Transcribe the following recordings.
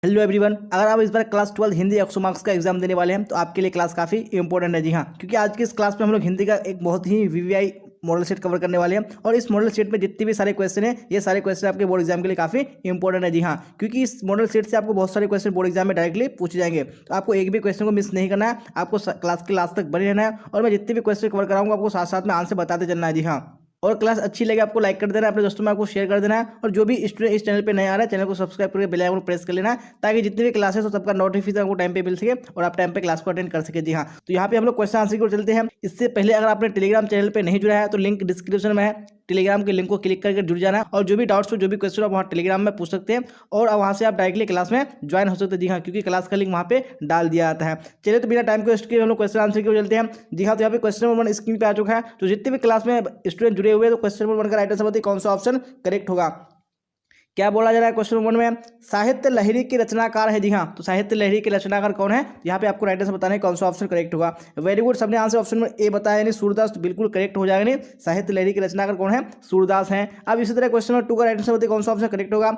Hello everyone, अगर आप इस बार क्लास 12 हिंदी 100 मार्क्स का एग्जाम देने वाले हैं तो आपके लिए क्लास काफ़ी इंपॉर्टेंट है। जी हाँ, क्योंकि आज की इस क्लास में हम लोग हिंदी का एक बहुत ही वीवीआई मॉडल सेट कवर करने वाले हैं और इस मॉडल सेट में जितने भी सारे क्वेश्चन हैं ये सारे क्वेश्चन आपके बोर्ड एग्जाम के लिए काफ़ी इंपॉर्टेंट है। जी हाँ, क्योंकि इस मॉडल सेट से आपको बहुत सारे क्वेश्चन बोर्ड एग्जाम में डायरेक्टली पूछे जाएंगे, तो आपको एक भी क्वेश्चन को मिस नहीं करना है। आपको क्लास के लास्ट तक बने रहना है और मैं जितने भी क्वेश्चन कवर कराऊंगा आपको साथ साथ में आंसर बताते चलना है। जी हाँ, और क्लास अच्छी लगे आपको लाइक कर देना है, अपने दोस्तों में आपको शेयर कर देना है और जो भी स्टूडेंट इस चैनल पे नया आ रहा है चैनल को सब्सक्राइब करके बेल आइकन को प्रेस कर लेना है ताकि जितने भी क्लासेस हो सबका नोटिफिकेशन आपको टाइम पे मिल सके और आप टाइम पे क्लास को अटेंड कर सके। जी हाँ, तो यहाँ पे हम लोग क्वेश्चन आंसर की ओर चलते हैं। इससे पहले अगर आपने टेलीग्राम चैनल पर नहीं जुड़ा है तो लिंक डिस्क्रिप्शन में है, टेलीग्राम के लिंक को क्लिक करके जुड़ जाना और जो भी डाउट्स हो जो भी क्वेश्चन आप वहाँ टेलीग्राम में पूछ सकते हैं और वहाँ से आप डायरेक्टली क्लास में ज्वाइन हो सकते हैं। जी हाँ, क्योंकि क्लास का लिंक वहाँ पे डाल दिया जाता है। चलिए तो बिना टाइम को वेस्ट किए हम लोग क्वेश्चन आंसर की ओर चलते हैं। जी हाँ, तो यहाँ पे क्वेश्चन नंबर 1 स्क्रीन पे आ चुका है। तो जितने भी क्लास में स्टूडेंट जुड़े हुए हैं तो क्वेश्चन नंबर 1 का राइट आंसर बताइए कौन सा ऑप्शन करेक्ट होगा। क्या बोला जा रहा है क्वेश्चन नंबर में, साहित्य लहरी के रचनाकार है। जी हाँ, तो साहित्य लहरी के रचनाकार कौन है, यहाँ पे आपको राइट आंसर बताना है कौन सा ऑप्शन करेक्ट होगा। वेरी गुड, सबने आंसर ऑप्शन नंबर ए बताया यानी सूरदास, तो बिल्कुल करेक्ट हो जाएगा। नहीं, साहित्य लहरी के रचनाकार कौन है, सूरदास हैं। अब इसी तरह क्वेश्चन नंबर 2 का राइट आंसर बताइए कौन सा ऑप्शन करेक्ट होगा।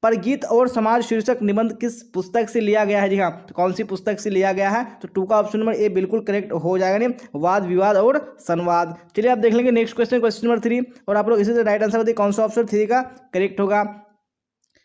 परगीत और समाज शीर्षक निबंध किस पुस्तक से लिया गया है। जी हाँ, तो कौन सी पुस्तक से लिया गया है, तो 2 का ऑप्शन नंबर ए बिल्कुल करेक्ट हो जाएगा। नहीं, वाद विवाद और संवाद। चलिए आप देख लेंगे नेक्स्ट क्वेश्चन, क्वेश्चन नंबर 3 और आप लोग इसी तरह राइट आंसर बताइए कौन सा ऑप्शन 3 का करेक्ट होगा।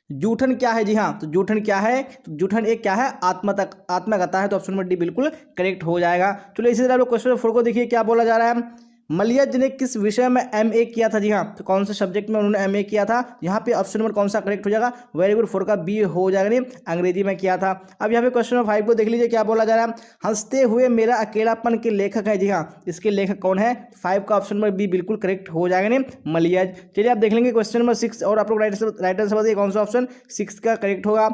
जूठन क्या है। जी हाँ, तो जूठन क्या है, तो जूठन एक क्या है, आत्मकथा है, तो ऑप्शन नंबर डी बिल्कुल करेक्ट हो जाएगा। चलो इसी तरह आप लोग क्वेश्चन नंबर 4 को देखिए क्या बोला जा रहा है। मलियज ने किस विषय में एमए किया था। जी हाँ, तो कौन से सब्जेक्ट में उन्होंने एमए किया था, यहाँ पे ऑप्शन नंबर कौन सा करेक्ट हो जाएगा, वेरी गुड 4 का बी हो जाएगा। नहीं, अंग्रेजी में किया था। अब यहाँ पे क्वेश्चन नंबर 5 को देख लीजिए क्या बोला जा रहा है। हंसते हुए मेरा अकेलापन के लेखक है। जी हाँ, इसके लेखक कौन है, 5 का ऑप्शन नंबर बी बिल्कुल करेक्ट हो जाएगा। नहीं, मलियज। चलिए आप देख लेंगे क्वेश्चन नंबर 6 और आप लोग राइट आंसर बताइए कौन सा ऑप्शन 6 का करेक्ट होगा।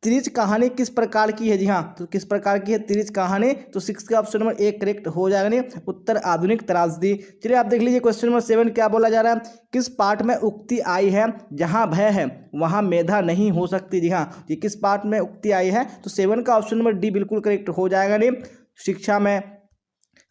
त्रिज कहानी किस प्रकार की है। जी हाँ, तो किस प्रकार की है त्रिज कहानी, तो 6 का ऑप्शन नंबर 1 करेक्ट हो जाएगा। नहीं, उत्तर आधुनिक त्रासदी। चलिए आप देख लीजिए क्वेश्चन नंबर 7 क्या बोला जा रहा है। किस पाठ में उक्ति आई है, जहां भय है वहां मेधा नहीं हो सकती। जी हाँ, ये किस पाठ में उक्ति आई है, तो 7 का ऑप्शन नंबर डी बिल्कुल करेक्ट हो जाएगा। नहीं, शिक्षा में।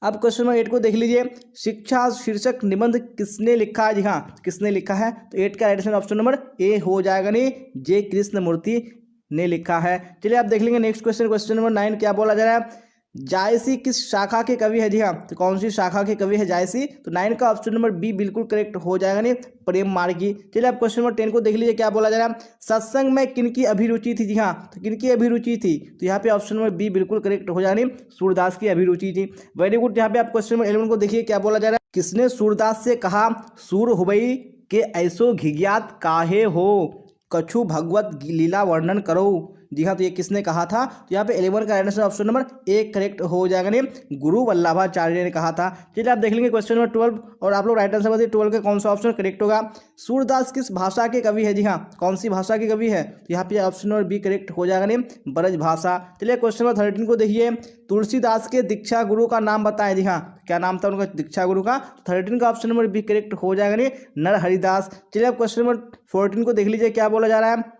अब क्वेश्चन नंबर 8 को देख लीजिए, शिक्षा शीर्षक निबंध किसने लिखा है। जी हाँ, किसने लिखा है, तो 8 का राइट ऑप्शन नंबर ए हो जाएगा। नहीं, जे कृष्णमूर्ति ने लिखा है। चलिए आप देख लेंगे नेक्स्ट क्वेश्चन, क्वेश्चन नंबर 9 क्या बोला जा रहा है। जायसी किस शाखा के कवि है। जी हाँ, तो कौन सी शाखा के कवि है जायसी, तो 9 का ऑप्शन नंबर बी बिल्कुल करेक्ट हो जाएगा। नहीं, प्रेम मार्गी। चलिए आप क्वेश्चन नंबर 10 को देख लीजिए क्या बोला जा रहा है। सत्संग में किनकी अभिरुचि थी। जी हाँ, तो किनकी अभिरुचि थी, तो यहाँ पे ऑप्शन नंबर बी बिल्कुल करेक्ट हो जाएगा। नहीं, सूरदास की अभिरुचि थी। Very good. यहाँ पे आप क्वेश्चन नंबर 11 को देखिए क्या बोला जा रहा है। किसने सूरदास से कहा, सूर हुबई के ऐसो घिघियात काहे हो, कछु भगवत लीला वर्णन करो। जी हाँ, तो ये किसने कहा था, तो यहाँ पे 11 का आंसर ऑप्शन नंबर 1 करेक्ट हो जाएगा। नहीं, गुरु वल्लभाचार्य ने कहा था। चलिए आप देख लेंगे क्वेश्चन नंबर 12 और आप लोग राइट आंसर बताइए 12 का कौन सा ऑप्शन करेक्ट होगा। सूरदास किस भाषा के कवि है। जी हाँ, कौन सी भाषा के कवि है, तो यहाँ पे ऑप्शन नंबर बी करेक्ट हो जाएगा। नहीं, ब्रज भाषा। चलिए क्वेश्चन नंबर 13 को देखिए, तुलसीदास के दीक्षा गुरु का नाम बताएं। जी हाँ, क्या नाम था उनका दीक्षा गुरु का, तो 13 का ऑप्शन नंबर बी करेक्ट हो जाएगा। नहीं, नरहरिदास। चलिए आप क्वेश्चन नंबर 14 को देख लीजिए क्या बोला जा रहा है।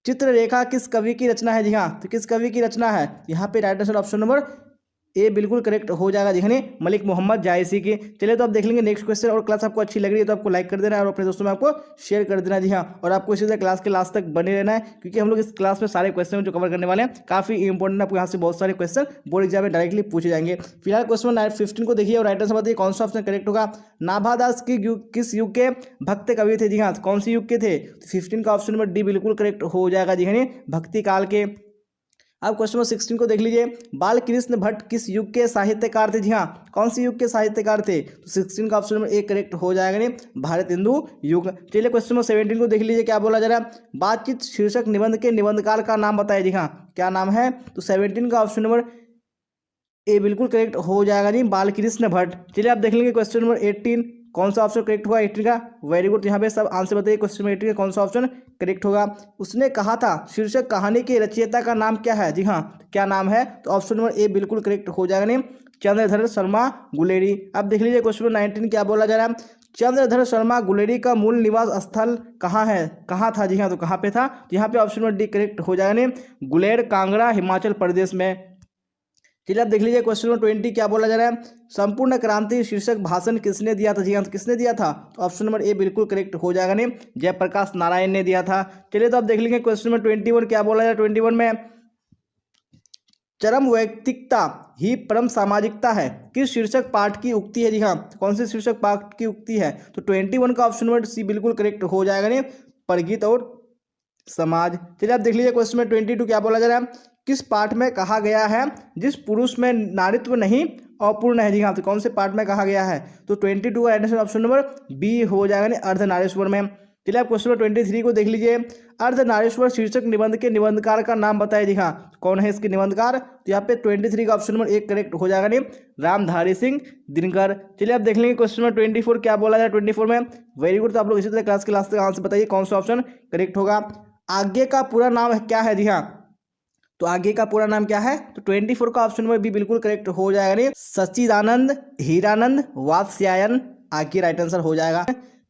चित्ररेखा किस कवि की रचना है। जी हाँ, तो किस कवि की रचना है, यहाँ पे right answer option number A बिल्कुल करेक्ट हो जाएगा। जी, मलिक मोहम्मद जायसी की। चलिए तो आप देख लेंगे नेक्स्ट क्वेश्चन और क्लास आपको अच्छी लग रही है तो आपको लाइक कर देना है और अपने दोस्तों में आपको शेयर कर देना। जी हाँ, और आपको इसी तरह क्लास के लास्ट तक बने रहना है क्योंकि हम लोग इस क्लास में सारे क्वेश्चन जो कवर करने वाले हैं काफी इंपॉर्टेंट। आपको यहाँ से बहुत सारे क्वेश्चन बोर्ड एग्जाम में डायरेक्टली पूछे जाएंगे। फिलहाल क्वेश्चन नंबर 15 को देखिए और राइट आंसर बताइए कौन सा ऑप्शन करेक्ट होगा। नाभादास की किस युग के भक्त कवि थे। जी हाँ, कौन सी युग के थे, 15 का ऑप्शन नंबर डी बिल्कुल करेक्ट हो जाएगा। जी, भक्ति काल के। अब क्वेश्चन नंबर 16 को देख लीजिए, बाल कृष्ण भट्ट किस युग के साहित्यकार थे। जी हाँ, कौन सी युग के साहित्यकार थे, तो 16 का ऑप्शन नंबर ए करेक्ट हो जाएगा। नहीं, भारत हिंदू युग। चलिए क्वेश्चन नंबर 17 को देख लीजिए क्या बोला जा रहा है। बातचीत शीर्षक निबंध के निबंधकार का नाम बताइए। जी हाँ, क्या नाम है, तो 17 का ऑप्शन नंबर ए बिल्कुल करेक्ट हो जाएगा। नहीं, बालकृष्ण भट्ट। चलिए आप देख लेंगे क्वेश्चन नंबर 18 कौन सा ऑप्शन करेक्ट होगा 18 का, वेरी गुड। यहाँ पे सब आंसर बताइए क्वेश्चन नंबर 18 का कौन सा ऑप्शन करेक्ट होगा। उसने कहा था शीर्षक कहानी के रचयिता का नाम क्या है। जी हाँ, क्या नाम है, तो ऑप्शन नंबर ए बिल्कुल करेक्ट हो जाएगा। नहीं, चंद्रधर शर्मा गुलेरी। अब देख लीजिए क्वेश्चन नंबर 19 क्या बोला जा रहा है। चंद्रधर शर्मा गुलेरी का मूल निवास स्थल कहाँ है, कहाँ था। जी हाँ, तो कहाँ पे था, यहाँ पे ऑप्शन नंबर डी करेक्ट हो जाएगा। नहीं, गुलेर कांगड़ा हिमाचल प्रदेश में। चलिए आप देख लीजिए क्वेश्चन नंबर 20 क्या बोला जा रहा है। संपूर्ण क्रांति शीर्षक भाषण किसने दिया था? जी हाँ, तो किसने दिया था? तो ऑप्शन नंबर ए बिल्कुल करेक्ट हो जाएगा नहीं, जयप्रकाश नारायण ने दिया था। चलिए तो आप देख लीजिए क्वेश्चन नंबर 21 क्या बोला जाए। 21 में चरम वैयक्तिकता ही परम सामाजिकता है, किस शीर्षक पाठ की उक्ति है? जी हाँ, कौन से शीर्षक पाठ की उक्ति है? तो 21 का ऑप्शन नंबर सी बिल्कुल करेक्ट हो जाएगा नहीं, परगीत और समाज। चलिए आप देख लीजिए क्वेश्चन में 22 क्या बोला जा रहा है। किस पाठ में कहा गया है जिस पुरुष में नारीत्व नहीं अपूर्ण है? जी हाँ, तो कौन से पाठ में कहा गया है? तो 22 का आंसर ऑप्शन नंबर बी हो जाएगा नहीं, अर्धनारीश्वर में। चलिए आप क्वेश्चन नंबर 23 को देख लीजिए। अर्धनारीश्वर शीर्षक निबंध के निबंधकार का नाम बताइए। जी हाँ, कौन है इसके निबंधकार? तो यहाँ पे 23 का ऑप्शन नंबर एक करेक्ट हो जाएगा नहीं, रामधारी सिंह दिनकर। चलिए आप देख लेंगे क्वेश्चन नंबर 24 क्या बोला जाए। 24 में वेरी गुड, तो आप लोग इसी तरह क्लास के लास्ट तक आंसर बताइए कौन सा ऑप्शन करेक्ट होगा। आगे का पूरा नाम क्या है? जी हाँ, तो आगे का पूरा नाम क्या है? तो 24 का ऑप्शन नंबर बी बिल्कुल करेक्ट हो जाएगा नहीं, सच्चिदानंद हीरानंद वात्स्यायन आगे राइट आंसर हो जाएगा।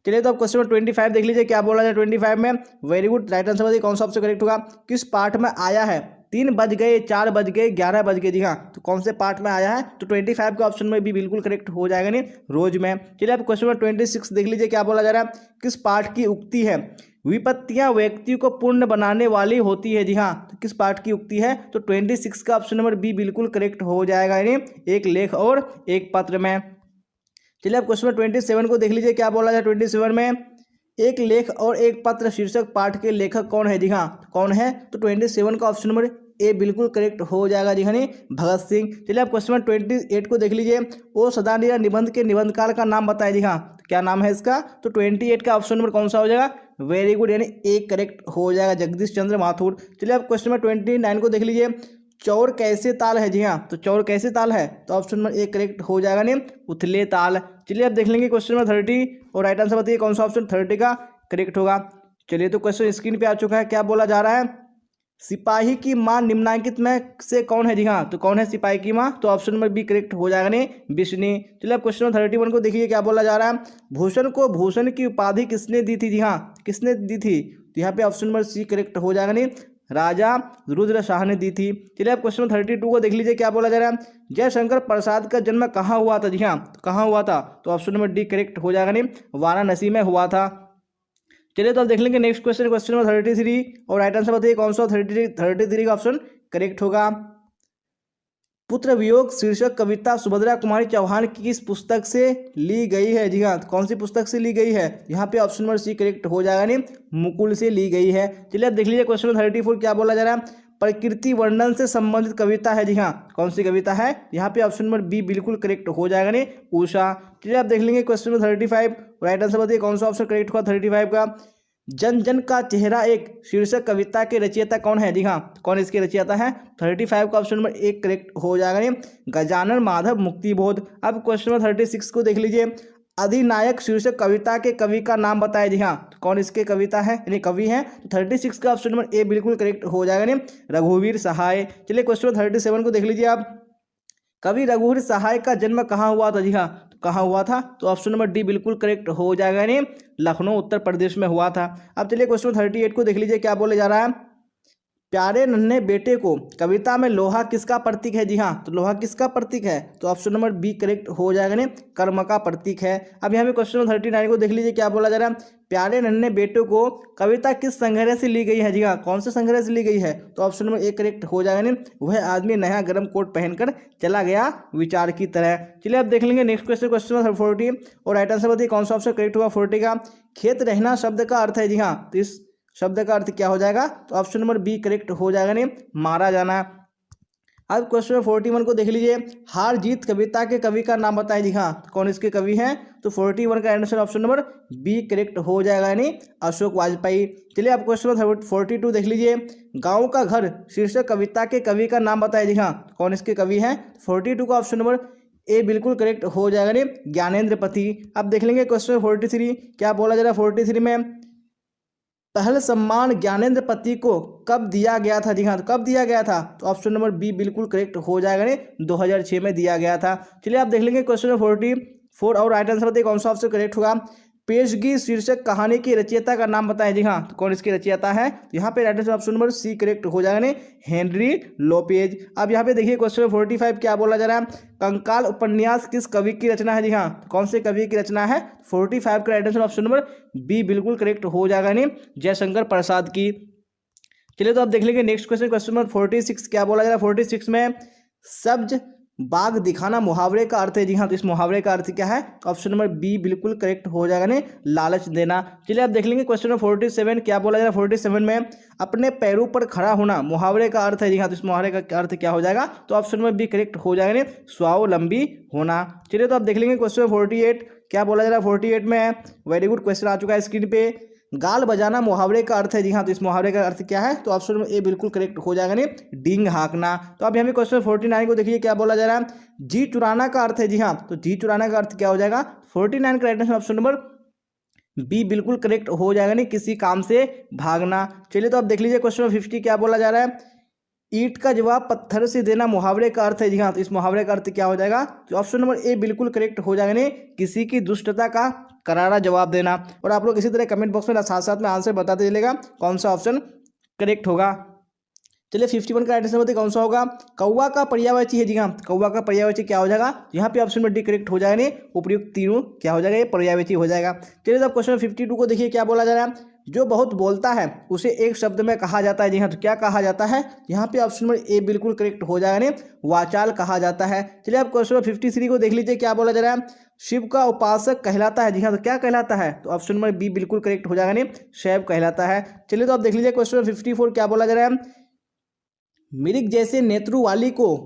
चलिए तो अब क्वेश्चन नंबर 25 देख लीजिए क्या बोला जाए। 25 में वेरी गुड, राइट आंसर बताइए कौन सा ऑप्शन करेक्ट होगा। किस पाठ में आया है 3 बज गए 4 बज गए 11 बज गए? जी हाँ, तो कौन से पाठ में आया है? तो 25 का ऑप्शन में भी बिल्कुल करेक्ट हो जाएगा नहीं, रोज में। चलिए अब क्वेश्चन नंबर 26 देख लीजिए क्या बोला जा रहा है। किस पाठ की उक्ति है विपत्तियां व्यक्ति को पूर्ण बनाने वाली होती है? जी हाँ, तो किस पाठ की उक्ति है? तो 26 का ऑप्शन नंबर बी बिल्कुल करेक्ट हो जाएगा, यानी एक लेख और एक पत्र में। चलिए अब क्वेश्चन नंबर 27 को देख लीजिए क्या बोला जाए। 27 में एक लेख और एक पत्र शीर्षक पाठ के लेखक कौन है? जी हाँ, कौन है? तो 27 का ऑप्शन नंबर ए बिल्कुल करेक्ट हो जाएगा। जी हाँ, भगत सिंह। चलिए आप क्वेश्चन नंबर 28 को देख लीजिए। ओ सदानिया निबंध के निबंधकार का नाम बताएं। जी हाँ, क्या नाम है इसका? तो 28 का ऑप्शन नंबर कौन सा हो जाएगा? वेरी गुड, यानी एक करेक्ट हो जाएगा, जगदीश चंद्र माथुर। चलिए आप क्वेश्चन नंबर 29 को देख लीजिए। चौर कैसे ताल है? जी हाँ, तो चौर कैसे ताल है? तो ऑप्शन नंबर एक करेक्ट हो जाएगा नहीं, उथले ताल। चलिए आप देख लेंगे क्वेश्चन नंबर 30 और राइट आंसर बताइए कौन सा ऑप्शन 30 का करेक्ट होगा। चलिए तो क्वेश्चन स्क्रीन पे आ चुका है, क्या बोला जा रहा है। सिपाही की मां निम्नलिखित में से कौन है? जी हाँ, तो कौन है सिपाही की मां? तो ऑप्शन नंबर बी करेक्ट हो जाएगा नहीं, बिश्नी। चलिए अब क्वेश्चन नंबर 31 को देखिए क्या बोला जा रहा है। भूषण को भूषण की उपाधि किसने दी थी? जी हाँ, किसने दी थी? तो यहाँ पे ऑप्शन नंबर सी करेक्ट हो जाएगा नहीं, राजा रुद्र शाह ने दी थी। चलिए आप क्वेश्चन 32 को देख लीजिए क्या बोला जा रहा है। जयशंकर प्रसाद का जन्म कहाँ हुआ था? जी हाँ, कहाँ हुआ था? तो ऑप्शन नंबर डी करेक्ट हो जाएगा नहीं, वाराणसी में हुआ था। चलिए तो आप देख लेंगे नेक्स्ट क्वेश्चन, क्वेश्चन नंबर 33 और राइट आंसर बताइए कौन सा 33 का ऑप्शन करेक्ट होगा। पुत्र वियोग शीर्षक कविता सुभद्रा कुमारी चौहान की किस पुस्तक से ली गई है? जी हाँ, कौन सी पुस्तक से ली गई है? यहाँ पे ऑप्शन नंबर सी करेक्ट हो जाएगा नहीं, मुकुल से ली गई है। चलिए आप देख लीजिए क्वेश्चन नंबर 34 क्या बोला जा रहा है। प्रकृति वर्णन से संबंधित कविता है? जी हाँ, कौन सी कविता है? यहाँ पे ऑप्शन नंबर बी बिल्कुल करेक्ट हो जाएगा नहीं, उषा। चलिए आप देख लेंगे क्वेश्चन नंबर 35 राइट आंसर बताइए कौन सा ऑप्शन करेक्ट हुआ 35 का। जन जन का चेहरा एक शीर्षक कविता के रचयिता कौन है? जी हाँ, कौन इसके रचयिता है? 35 का ऑप्शन नंबर एक करेक्ट हो जाएगा नहीं, गजानन माधव मुक्तिबोध। अब क्वेश्चन नंबर 36 को देख लीजिए। अधिनायक शीर्षक कविता के कवि का नाम बताए। जी हाँ, कौन इसके कविता है यानी कवि है? 36 का ऑप्शन नंबर ए बिल्कुल करेक्ट हो जाएगा नहीं, रघुवीर सहाय। चलिए क्वेश्चन नंबर 37 को देख लीजिए आप। कवि रघुवीर सहाय का जन्म कहाँ हुआ था? जी हाँ, तो कहाँ हुआ था? तो ऑप्शन नंबर डी बिल्कुल करेक्ट हो जाएगा नहीं, लखनऊ उत्तर प्रदेश में हुआ था। अब चलिए क्वेश्चन 38 को देख लीजिए क्या बोले जा रहा है। प्यारे नन्हे बेटे को कविता में लोहा किसका प्रतीक है? जी हाँ, तो लोहा किसका प्रतीक है? तो ऑप्शन नंबर बी करेक्ट हो जाएगा नहीं, कर्म का प्रतीक है। अब यहाँ पे क्वेश्चन नंबर 39 को देख लीजिए क्या बोला जा रहा है। प्यारे नन्हे बेटे को कविता किस संग्रह से ली गई है? जी हाँ, कौन से संग्रह से ली गई है? तो ऑप्शन नंबर एक करेक्ट हो जाएगा नहीं, वह आदमी नया गर्म कोट पहनकर चला गया विचार की तरह। चलिए अब देख लेंगे नेक्स्ट क्वेश्चन, क्वेश्चन नंबर 40 और राइट आंसर बताइए कौन सा ऑप्शन करेक्ट होगा 40 का। खेत रहना शब्द का अर्थ है? जी हाँ, तो इस शब्द का अर्थ क्या हो जाएगा? तो ऑप्शन नंबर बी करेक्ट हो जाएगा नहीं, मारा जाना। अब क्वेश्चन 41 को देख लीजिए। हार जीत कविता के कवि का नाम बताएं। जी हाँ, कौन इसके कवि हैं? तो 41 का answer option number B correct हो जाएगा यानी अशोक वाजपेयी। चलिए आप क्वेश्चन नंबर 42 देख लीजिए। गाँव का घर शीर्षक कविता के कवि का नाम बताएं। जी हाँ, कौन इसके कवि हैं? 42 का ऑप्शन नंबर ए बिल्कुल करेक्ट हो जाएगा नहीं, ज्ञानेंद्र पति। अब देख लेंगे क्वेश्चन 43 क्या बोला जा रहा है। 43 में पहल सम्मान ज्ञानेंद्र पति को कब दिया गया था? जी हाँ, तो कब दिया गया था? तो ऑप्शन नंबर बी बिल्कुल करेक्ट हो जाएगा नहीं, 2006 में दिया गया था। चलिए आप देख लेंगे क्वेश्चन नंबर 44 और राइट आंसर बताइए कौन सा ऑप्शन करेक्ट होगा। पेशगी शीर्षक कहानी की रचयिता का नाम बताएं। जी हाँ, तो कौन इसकी रचयिता है? तो यहाँ पे right answer option number C correct हो जाएगा, नहीं हेनरी लोपेज। अब यहाँ पे देखिए क्वेश्चन 45 क्या बोला जा रहा है, कंकाल उपन्यास किस कवि की रचना है? जी हाँ, तो कौन से कवि की रचना है? 45 का right answer option number B बिल्कुल करेक्ट हो जाएगा, नहीं जयशंकर प्रसाद की। चलिए तो आप देख लेंगे नेक्स्ट क्वेश्चन, क्वेश्चन नंबर 46 क्या बोला जा रहा है? 46 में सब्ज बाग दिखाना मुहावरे का अर्थ है। जी हाँ, तो इस मुहावरे का अर्थ क्या है? ऑप्शन नंबर बी बिल्कुल करेक्ट हो जाएगा, नहीं लालच देना। चलिए आप देख लेंगे क्वेश्चन नंबर 47 क्या बोला जा रहा है? 47 में अपने पैरों पर खड़ा होना मुहावरे का अर्थ है। जी हाँ, तो इस मुहावरे का अर्थ क्या हो जाएगा? तो ऑप्शन नंबर बी करेक्ट हो जाएगा, नहीं स्वावलंबी होना। चलिए तो आप देख लेंगे क्वेश्चन 48 क्या बोला जा रहा है? 48 में वेरी गुड क्वेश्चन आ चुका है स्क्रीन पे, गाल बजाना मुहावरे का अर्थ है। जी हाँ, तो इस मुहावरे का अर्थ क्या है? तो ऑप्शन नंबर ए बिल्कुल करेक्ट हो जाएगा, नहीं डींग हाँकना। तो अब यहाँ पे क्वेश्चन 49 को देखिए क्या बोला जा रहा है, जी चुराना का अर्थ है। जी हाँ, तो जी चुराना का अर्थ क्या हो जाएगा? 49 का right answer option number B बिल्कुल करेक्ट हो जाएगा, नहीं किसी काम से भागना। चलिए तो आप देख लीजिए क्वेश्चन 50 क्या बोला जा रहा है, ईंट का जवाब पत्थर से देना मुहावरे का अर्थ है। जी हाँ, तो इस मुहावरे का अर्थ क्या हो जाएगा? तो ऑप्शन नंबर ए बिल्कुल करेक्ट हो जाएगा, नहीं किसी की दुष्टता का करारा जवाब देना। और आप लोग इसी तरह कमेंट बॉक्स में साथ साथ में आंसर बताते चलेगा कौन सा ऑप्शन करेक्ट होगा। चलिए 51 का राइट आंसर बताइए कौन सा होगा? कौवा का पर्यायवाची है। जी हाँ, कौवा का पर्यायवाची क्या हो जाएगा? यहाँ पे ऑप्शन नंबर डी करेक्ट हो जाएगा, नहीं उपयुक्त तीनों क्या हो जाएगा? ये पर्यायवाची हो जाएगा। चलिए अब क्वेश्चन 52 को देखिए क्या बोला जा रहा है, जो बहुत बोलता है उसे एक शब्द में कहा जाता है। जी हाँ, तो क्या कहा जाता है? यहाँ पे ऑप्शन नंबर ए बिल्कुल करेक्ट हो जाएगा, नहीं वाचाल कहा जाता है। चलिए अब क्वेश्चन 53 को देख लीजिए क्या बोला जा रहा है, शिव का उपासक कहलाता है। जी हाँ, तो क्या कहलाता है? तो ऑप्शन नंबर बी बिल्कुल करेक्ट हो जाएगा, नहीं शैव कहलाता है। चलिए तो आप देख लीजिए क्वेश्चन 54 क्या बोला जा रहा है, मिर्ग जैसे नेत्रों वाली को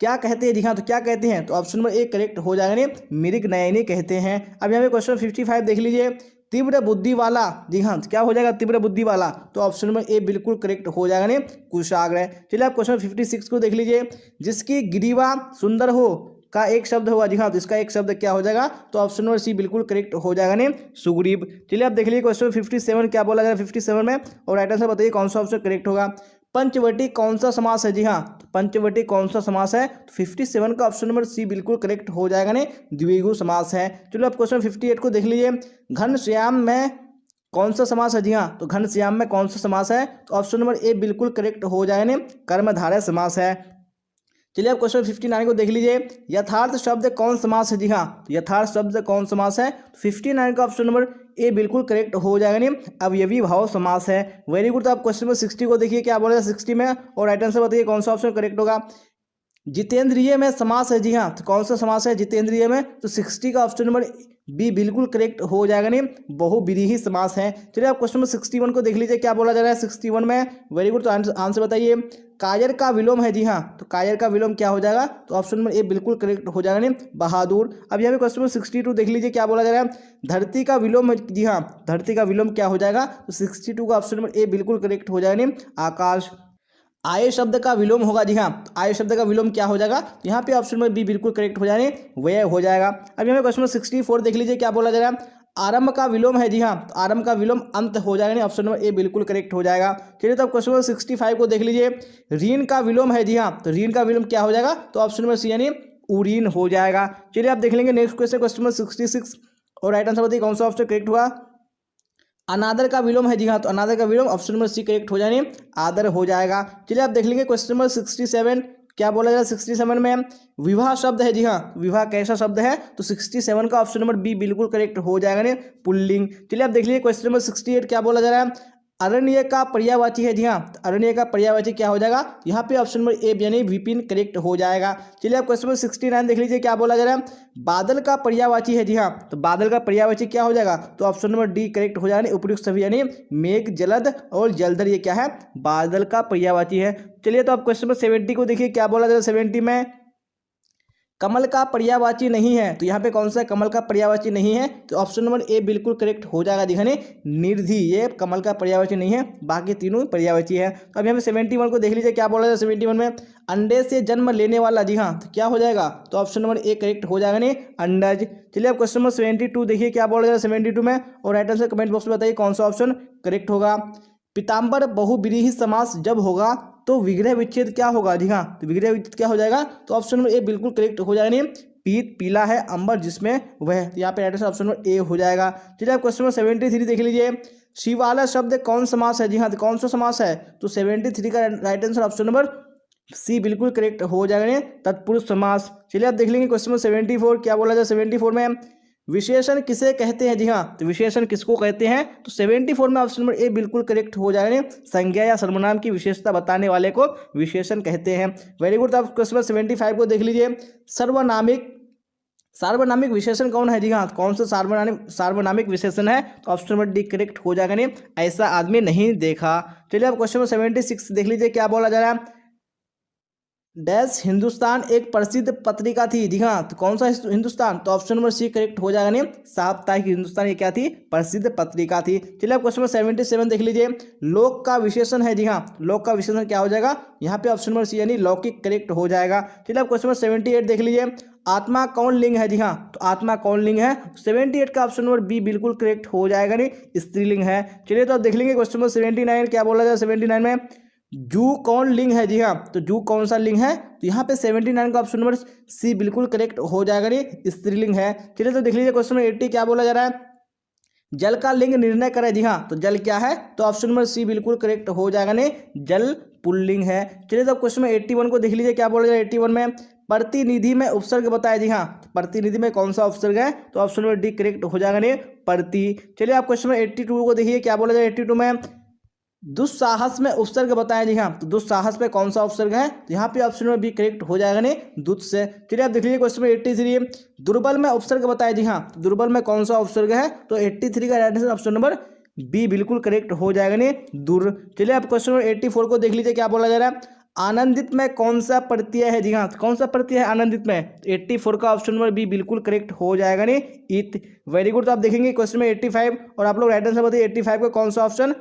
क्या कहते हैं? जी हाँ, तो क्या कहते हैं? तो ऑप्शन नंबर ए करेक्ट हो जाएगा, नहीं मृग नयनी कहते हैं। अब यहाँ पे क्वेश्चन 55 देख लीजिए, तीव्र बुद्धि वाला। जी हाँ, तो क्या हो जाएगा? तीव्र बुद्धि वाला। तो ऑप्शन नंबर ए बिल्कुल करेक्ट हो जाएगा, नहीं कुशाग्र। चलिए आप क्वेश्चन 56 को देख लीजिए, जिसकी ग्रीवा सुंदर हो का एक शब्द होगा। जी हाँ, तो इसका एक शब्द क्या हो जाएगा? तो ऑप्शन नंबर सी बिल्कुल करेक्ट हो जाएगा, नहीं सुग्रीव। चलिए आप देख लीजिए क्वेश्चन 57 क्या बोला जा रहा है 57 में, और राइट आंसर बताइए कौन सा ऑप्शन करेक्ट होगा। पंचवटी कौन सा समास है? जी हाँ, तो पंचवटी कौन सा समास है? तो 57 का ऑप्शन नंबर सी बिल्कुल करेक्ट हो जाएगा, नहीं द्विगु समास है। चलो अब क्वेश्चन 58 को देख लीजिए, घनश्याम में कौन सा समास है? जी हाँ, तो घनश्याम में कौन सा समास है? तो ऑप्शन नंबर ए बिल्कुल करेक्ट हो जाएगा, नहीं कर्मधारय समास है। चलिए अब क्वेश्चन 59 को देख लीजिए, यथार्थ शब्द कौन समास है? जी हाँ, तो यथार्थ शब्द कौन समास है? तो 59 का ऑप्शन नंबर ए बिल्कुल करेक्ट हो जाएगा, नहीं अवयवी भाव समास है। Very good. तो आप क्वेश्चन नंबर 60 को देखिए क्या बोला 60 में, और राइट आंसर बताइए कौन सा ऑप्शन करेक्ट होगा। जितेंद्रिय में समास है। जी हाँ, तो कौन सा समास है जितेंद्रिय में? तो 60 का ऑप्शन नंबर बी बिल्कुल करेक्ट हो जाएगा, नहीं बहुब्रीहि समास है। चलिए आप क्वेश्चन नंबर 61 को देख लीजिए क्या बोला जा रहा है 61 में। Very good. तो आंसर बताइए, कायर का विलोम है। जी हाँ, तो कायर का विलोम क्या हो जाएगा? तो ऑप्शन नंबर ए बिल्कुल करेक्ट हो जाएगा, नहीं बहादुर। अब यहाँ पे क्वेश्चन नंबर 62 देख लीजिए क्या बोला जा रहा है, धरती का विलोम है। जी हाँ, धरती का विलोम क्या हो जाएगा? तो 62 का ऑप्शन नंबर ए बिल्कुल करेक्ट हो जाएगा, नहीं आकाश। आय शब्द का विलोम होगा। जी हाँ, आय शब्द का विलोम क्या हो जाएगा? यहाँ पे ऑप्शन नंबर बी बिल्कुल करेक्ट हो जाएगा, व्यय हो जाएगा। अब यहाँ पे क्वेश्चन नंबर 64 देख लीजिए क्या बोला जा रहा है, आरंभ का विलोम है। जी हाँ, तो आरंभ का विलोम अंत हो जाएगा, नहीं ऑप्शन नंबर ए बिल्कुल करेक्ट हो जाएगा। चलिए तो क्वेश्चन नंबर 65 को देख लीजिए, ऋण का विलोम है। जी हाँ, तो ऋण का विलोम क्या हो जाएगा? तो ऑप्शन नंबर सी यानी उरीन हो जाएगा। चलिए आप देख लेंगे नेक्स्ट क्वेश्चन, क्वेश्चन नंबर 66, और राइट आंसर बताइए कौन सा ऑप्शन करेक्ट हुआ। अनादर का विलोम है। जी हाँ, तो अनादर का विलोम ऑप्शन नंबर सी करेक्ट हो जाने आदर हो जाएगा। चलिए आप देख लेंगे क्वेश्चन नंबर 67 क्या बोला जाएगा 67 में, विवाह शब्द है। जी हाँ, विवाह कैसा शब्द है? तो 67 का ऑप्शन नंबर बी बिल्कुल करेक्ट हो जाएगा, नहीं पुल्लिंग। चलिए आप देख लीजिए क्वेश्चन नंबर 68 क्या बोला जा रहा है, अरण्य का पर्यायवाची है। जी हाँ, अरण्य का पर्यायवाची क्या हो जाएगा? यहाँ पे ऑप्शन नंबर ए यानी विपिन करेक्ट हो जाएगा। चलिए आप क्वेश्चन नंबर 69 देख लीजिए क्या बोला जा रहा है, बादल का पर्यायवाची है। जी हाँ, तो बादल का पर्यायवाची क्या हो जाएगा? तो ऑप्शन नंबर डी करेक्ट हो जाएगा, उपयुक्त सभी यानी मेघ, जलद और जलधर, ये क्या है? बादल का पर्यायवाची है। चलिए तो आप क्वेश्चन नंबर 70 को देखिए क्या बोला जा रहा है 70 में, कमल का पर्यायवाची नहीं है। तो यहाँ पे कौन सा कमल का पर्यायवाची नहीं है? तो ऑप्शन नंबर ए बिल्कुल करेक्ट हो जाएगा। दिखाने निर्धि, ये कमल का पर्यायवाची नहीं है, बाकी तीनों पर्यायवाची है। तो अब यहाँ पे 71 को देख लीजिए क्या बोला जाए 71 में, अंडे से जन्म लेने वाला। जी हाँ, तो क्या हो जाएगा? तो ऑप्शन नंबर ए करेक्ट हो जाएगा, नहीं अंडज। चलिए अब क्वेश्चन नंबर 72 देखिए क्या बोला जाए 72 में, और राइट आंसर कमेंट बॉक्स में बताइए कौन सा ऑप्शन करेक्ट होगा। पीताम्बर बहुब्रीहि समास जब होगा तो विग्रह विच्छेद क्या होगा? जी हाँ, तो विग्रह विच्छेद क्या हो जाएगा? तो ऑप्शन नंबर ए बिल्कुल करेक्ट हो जाएगा, नहीं पीत पीला है, अंबर जिसमें वह, यहाँ पे right answer option number A हो जाएगा। चलिए आप क्वेश्चन नंबर 73 देख लीजिए। शिवालय शब्द कौन समास है? जी हाँ, तो कौन सा समास है? तो 73 का right answer option number C बिल्कुल करेक्ट हो जाएगा, तत्पुरुष समास। चलिए आप देख लेंगे क्वेश्चन नंबर 74 क्या बोला जाए। 74 में विशेषण किसे कहते हैं? जी हाँ, तो विशेषण किसको कहते हैं? तो 74 में ऑप्शन नंबर ए बिल्कुल करेक्ट हो जाएगा, संज्ञा या सर्वनाम की विशेषता बताने वाले को विशेषण कहते हैं। Very good. तो आप क्वेश्चन नंबर 75 को देख लीजिए। सार्वनामिक विशेषण कौन है? जी हाँ, कौन सा सार्वनामिक विशेषण है? तो ऑप्शन नंबर डी करेक्ट हो जाएगा, ऐसा आदमी नहीं देखा। चलिए आप क्वेश्चन नंबर 76 देख लीजिए क्या बोला जा रहा है। डैश हिंदुस्तान एक प्रसिद्ध पत्रिका थी। जी हाँ, तो कौन सा हिंदुस्तान? तो ऑप्शन नंबर सी करेक्ट हो जाएगा, साप्ताहिक हिंदुस्तान ये क्या थी? प्रसिद्ध पत्रिका थी। चलिए आप क्वेश्चन नंबर 77 देख लीजिए। लोक का विशेषण है। जी हाँ, लोक का विशेषण क्या हो जाएगा? यहाँ पे ऑप्शन नंबर सी यानी लौकिक करेक्ट हो जाएगा। चलिए आप क्वेश्चन नंबर 78 देख लीजिए। आत्मा कौन लिंग है? जी हाँ, तो आत्मा कौन लिंग है? 78 का ऑप्शन नंबर बी बिल्कुल करेक्ट हो जाएगा, स्त्रीलिंग है। चलिए तो आप देख लेंगे क्वेश्चन नंबर 79 क्या बोला जाए। 79 में जू कौन लिंग है? जी हाँ, तो जू कौन सा लिंग है? तो यहाँ पे 79 का ऑप्शन नंबर सी बिल्कुल करेक्ट हो जाएगा, स्त्रीलिंग है। चलिए तो देख लीजिए क्वेश्चन नंबर 80 क्या बोला जा रहा है। जल का लिंग निर्णय करें। जी हाँ, तो जल क्या है? तो ऑप्शन नंबर सी बिल्कुल करेक्ट हो जाएगा, जल पुल्लिंग है। चलिए तो क्वेश्चन नंबर 81 को देख लीजिए क्या बोला जा रहा है। 81 में प्रतिनिधि में उपसर्ग बताया। जी हाँ, प्रतिनिधि में कौन सा उपसर्ग है? तो ऑप्शन नंबर डी करेक्ट हो जाएगा, प्रति। चलिए आप क्वेश्चन नंबर 82 को देखिए क्या बोला जाए। 82 में दुस्साहस में उपसर्ग बताया। जी हाँ, तो दुस्साहस में कौन सा उपसर्ग है? तो यहाँ पे ऑप्शन नंबर बी करेक्ट हो जाएगा, दुत से। चलिए आप देख लीजिए क्वेश्चन नंबर 83 दुर्बल में उपसर्ग बताया। जी हाँ, तो दुर्बल में कौन सा उपसर्ग है? तो 83 का right answer option number B बिल्कुल करेक्ट हो जाएगा, दुर। चलिए आप क्वेश्चन नंबर 84 को देख लीजिए क्या बोला जा रहा है। आनंदित में कौन सा प्रत्यय है? जी हाँ, तो कौन सा प्रत्यय है आनंदित में? 84 का ऑप्शन नंबर बी बिल्कुल करेक्ट हो जाएगा, इत। Very good. तो आप देखेंगे क्वेश्चन नंबर 85 और आप लोग राइट आंसर बताइए 85 का कौन सा ऑप्शन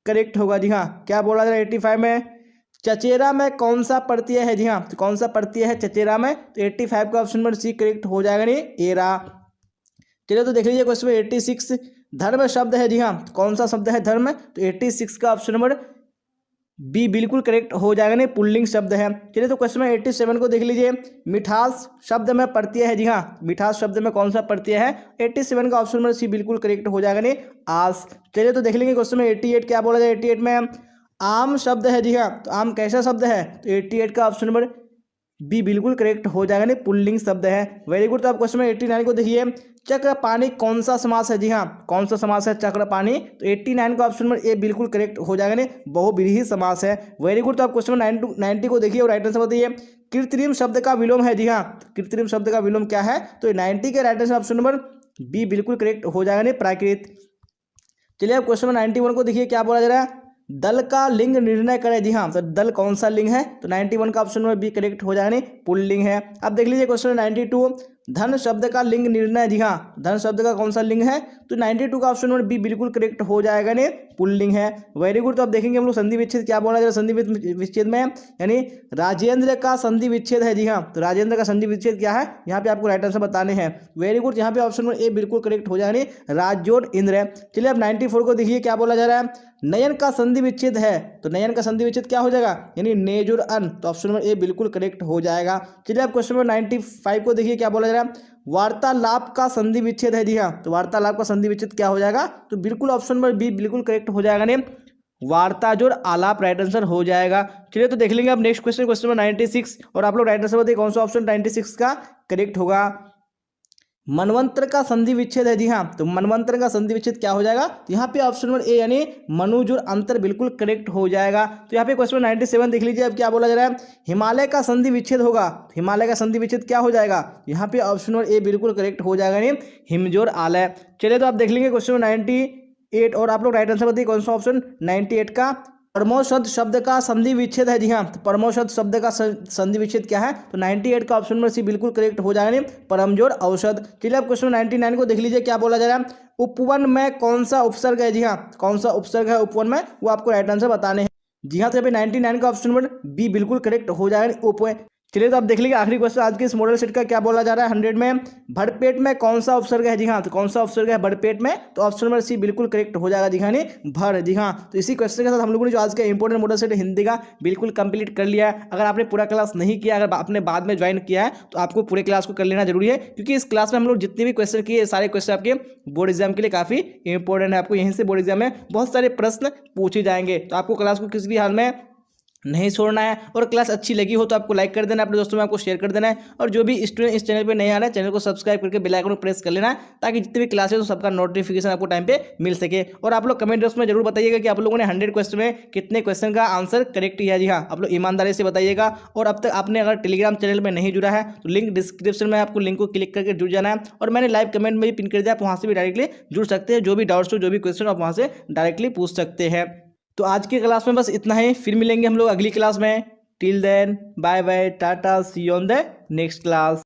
करेक्ट होगा। जी हाँ, क्या बोला जा रहा है 85 में? चचेरा में कौन सा प्रत्यय है? जी हाँ, तो कौन सा प्रत्यय है चचेरा में? तो 85 का ऑप्शन नंबर सी करेक्ट हो जाएगा, एरा। चलिए तो देख लीजिए क्वेश्चन नंबर 86 धर्म शब्द है। जी हाँ, तो कौन सा शब्द है धर्म? तो 86 का ऑप्शन नंबर बी बिल्कुल करेक्ट हो जाएगा, पुल्लिंग शब्द है। चलिए तो क्वेश्चन नंबर 87 को देख लीजिए। मिठास शब्द में प्रत्यय है। जी हाँ, मिठास शब्द में कौन सा प्रत्यय है? 87 का ऑप्शन नंबर सी बिल्कुल करेक्ट हो जाएगा, आस। चलिए तो देख लेंगे क्वेश्चन नंबर 88 क्या बोला जाए। 88 में आम शब्द है। जी हाँ, तो आम कैसा शब्द है? तो 88 का ऑप्शन नंबर बी बिल्कुल करेक्ट हो जाएगा, पुल्लिंग शब्द है। Very good. तो आप क्वेश्चन नंबर 89 को देखिए। चक्रपाणी कौन सा समास है? जी हाँ, कौन सा समास है चक्रपाणी? तो 89 का ऑप्शन नंबर ए बिल्कुल करेक्ट हो जाएगा, बहुब्रीहि समास है। Very good. तो आप क्वेश्चन नंबर 90 को देखिए और राइट आंसर बताइए। कृत्रिम शब्द का विलोम है। जी हाँ, कृत्रिम शब्द का विलोम क्या है? तो 90 के right answer option number B बिल्कुल करेक्ट हो जाएगा, प्राकृत। चलिए आप क्वेश्चन नंबर 91 को देखिए क्या बोला जा रहा है। दल का लिंग निर्णय करें। जी हाँ, सर दल कौन सा लिंग है? तो 91 का ऑप्शन नंबर बी करेक्ट हो जाएगा, पुल्लिंग है। अब देख लीजिए क्वेश्चन नंबर 92 धन शब्द का लिंग निर्णय। जी हाँ, धन शब्द का कौन सा लिंग है? तो 92 का ऑप्शन नंबर बी बिल्कुल करेक्ट हो जाएगा, पुल्लिंग है। Very good. तो अब देखेंगे हम लोग संधि विच्छेद क्या बोला जाए। संधि विच्छेद में यानी राजेंद्र का संधि विच्छेद है। जी हाँ, तो राजेंद्र का संधि विच्छेद क्या है? यहाँ पे आपको राइट आंसर बताने हैं। Very good. यहाँ पे ऑप्शन नंबर ए बिल्कुल करेक्ट हो जाएगा, राजजोड़ इंद्र। चलिए अब 94 को देखिए क्या बोला जा रहा है। नयन का संधि विच्छेद है। तो नयन का संधि विच्छेद क्या हो जाएगा? यानी नेजुर अन। तो ऑप्शन नंबर ए बिल्कुल करेक्ट हो जाएगा। चलिए आप क्वेश्चन नंबर 95 को देखिए क्या बोला जा रहा है। वार्तालाप का संधि विच्छेद है। जी हाँ, तो वार्तालाप का संधि विच्छेद क्या हो जाएगा? तो बिल्कुल ऑप्शन नंबर बी बिल्कुल करेक्ट हो जाएगा, वार्ता जोड़ आलाप राइट आंसर हो जाएगा। चलिए तो देख लेंगे अब नेक्स्ट क्वेश्चन, क्वेश्चन नंबर 96 और आप लोग राइट आंसर बताइए कौन सा ऑप्शन 96 का करेक्ट होगा। मनवंतर का संधि विच्छेद है। जी हाँ, तो मनवंतर का संधि विच्छेद क्या हो जाएगा? तो यहाँ पे ऑप्शन नंबर ए यानी मनुजुर अंतर बिल्कुल करेक्ट हो जाएगा। तो यहाँ पे क्वेश्चन 97 देख लीजिए अब क्या बोला जा रहा है। हिमालय का संधि विच्छेद होगा। हिमालय का संधि विच्छेद क्या हो जाएगा? यहाँ पे ऑप्शन नंबर ए बिल्कुल करेक्ट हो जाएगा, यानी हिमजोर आलय। चलिए तो आप देख लेंगे क्वेश्चन 98 और आप लोग राइट आंसर बताइए कौन सा ऑप्शन 98 का। परमौषध शब्द का संधि विच्छेद है। जी हाँ, तो परमौषध शब्द का संधि विच्छेद क्या है? तो 98 का ऑप्शन नंबर सी बिल्कुल करेक्ट हो जाएगा, परमजोड़ औषध। चलिए आप क्वेश्चन 99 को देख लीजिए क्या बोला जा रहा है। उपवन में कौन सा उपसर्ग है? जी हाँ, कौन सा उपसर्ग है उपवन में? वो आपको राइट आंसर बताने हैं। जी हाँ, तो यहाँ पे 99 का ऑप्शन नंबर बी बिल्कुल करेक्ट हो जाएगा, उपवन। चलिए, तो आप देख लीजिए आखिरी क्वेश्चन आज के इस मॉडल सेट का क्या बोला जा रहा है 100 में। भरपेट में कौन सा उपसर्ग है? जी हाँ, तो कौन सा उपसर्ग है भरपेट में? तो ऑप्शन नंबर सी बिल्कुल करेक्ट हो जाएगा जी हाँ, नहीं भर। जी हाँ, तो इसी क्वेश्चन के साथ हम लोगों ने जो आज का इंपॉर्टेंट मॉडल सेट हिंदी का बिल्कुल कंप्लीट कर लिया है। अगर आपने पूरा क्लास नहीं किया, अगर आपने बाद में ज्वाइन किया है, तो आपको पूरे क्लास को कर लेना जरूरी है, क्योंकि इस क्लास में हम लोग जितने भी क्वेश्चन किए सारे क्वेश्चन आपके बोर्ड एग्जाम के लिए काफी इंपॉर्टेंट है। आपको यहीं से बोर्ड एग्जाम में बहुत सारे प्रश्न पूछे जाएंगे, तो आपको क्लास को किसी भी हाल में नहीं छोड़ना है। और क्लास अच्छी लगी हो तो आपको लाइक कर देना, अपने दोस्तों में आपको शेयर कर देना है। और जो भी स्टूडेंट इस चैनल पे नहीं आ रहा है, चैनल को सब्सक्राइब करके बेल आइकन को प्रेस कर लेना है, ताकि जितने भी क्लासेस हो सबका नोटिफिकेशन आपको टाइम पे मिल सके। और आप लोग कमेंट बॉक्स में जरूर बताइएगा कि आप लोगों ने 100 क्वेश्चन में कितने क्वेश्चन का आंसर करेक्ट किया। जी हाँ, आप लोग ईमानदारी से बताइएगा। और अब तक आपने अगर टेलीग्राम चैनल में नहीं जुड़ा है, तो लिंक डिस्क्रिप्शन में आपको लिंक को क्लिक करके जुड़ जाना है। और मैंने लाइव कमेंट में भी पिन कर दिया, आप वहाँ से भी डायरेक्टली जुड़ सकते हैं। जो भी डाउट्स हो, जो भी क्वेश्चन आप वहाँ से डायरेक्टली पूछ सकते हैं। तो आज की क्लास में बस इतना ही, फिर मिलेंगे हम लोग अगली क्लास में। Till then bye bye, tata, see you on the next class.